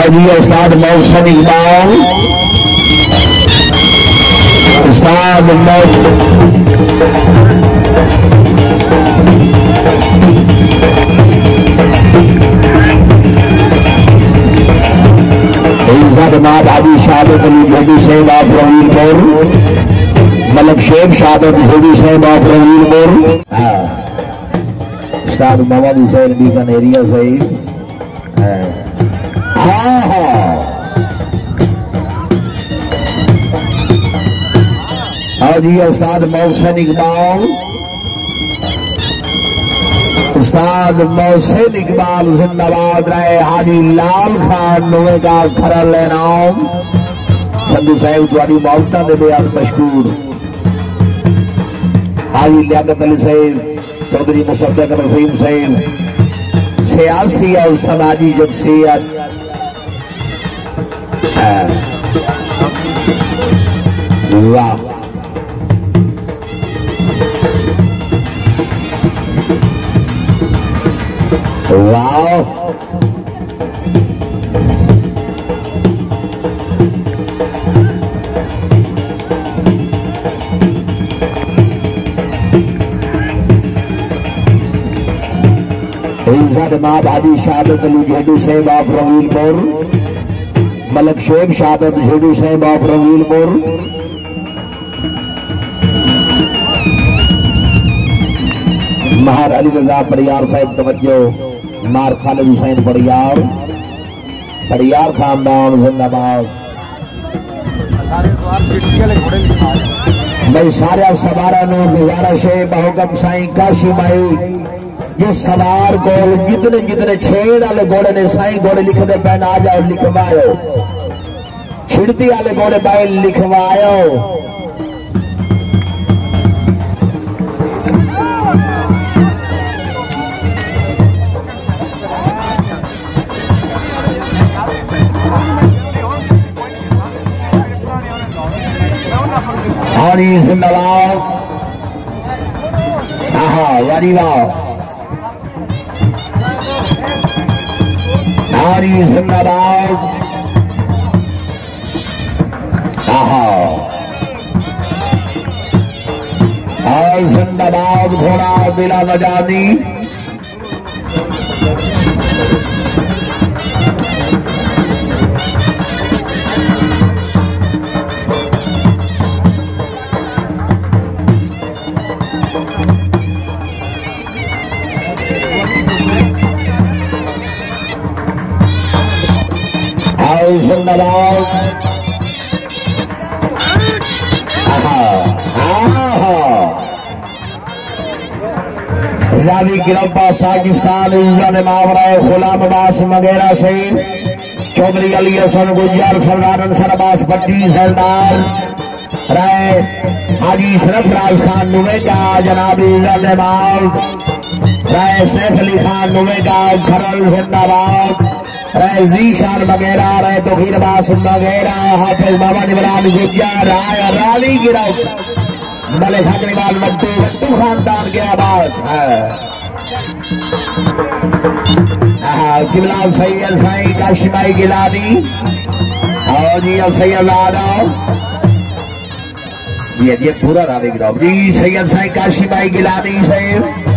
जी उस्ताद मोहसिन इकबाल, उस्ताद इज्जत माद हाजी शादत अली झेडी साहब ऑफ रवीलपुर, मलक शेख शादत झेडी साहब ऑफ रवीलपुर, उस्ताद मोहम्मद हुसैन बीकानेरिया सही। हाँ जी उस्ताद मोहसिन इकबाल, उस्ताद मोहसिन इकबाल जिंदाबाद रहे। हाजी लाल खान नुए का खरल नाम संधू साहब तुम्हारी मौलता दे बेहद मशहूर। हाजी लियाकत अली साहब, चौधरी मुसद्दक नसीम साहब, सियासी और समाजी शख्सियत। वाह वाह इज्जत माद हाजी शादत अली झेडू साहब ऑफ रवीलपुर, मलक शेख शादत झेडू साहब ऑफ रवीलपुर, महर अली रजा परियार साहब तवज्जो, मार खालिद हुसैन परियार, परियार खानदान जिंदाबाद। मैं सारे सवारा गुजारिश है बहुकम साईं काशी माई जिस सवार को जितने जितने छेड़ वाले घोड़े ने साईं घोड़े लिखने पैन आ जाओ लिखवायो, छिड़ती वाले घोड़े पाए लिखवायो। और जिंदाबाद वारी वाह और जिंदाबाद और जिंदाबाद घोड़ा दिला बजानी। जिंदाबाद रावी गिरफ्तार पाकिस्तान मावरा गुलाम अब्बास वगैरह से चौधरी अली हसन गुज्जर सरदार सरबास पट्टी सरदार राय हाजी शरफ राज खान नुवेगा जनाब माल राय सैफ अली खान नुवेगा खरल जिंदाबाद राय जीशान वगैरह राय तोहीर अब्बास वगैरह हाफिज मोहम्मद इमरान गुज्जर राय रावी गिरफ्त मलिक हकरीवाल मट्टू खानदान के आबाद किबला सैयद साईं काशिमाई गिलानी और जी सैयद आदम ये पूरा रावी गिरफ्त जी सैयद साईं काशिमाई गिलानी साहब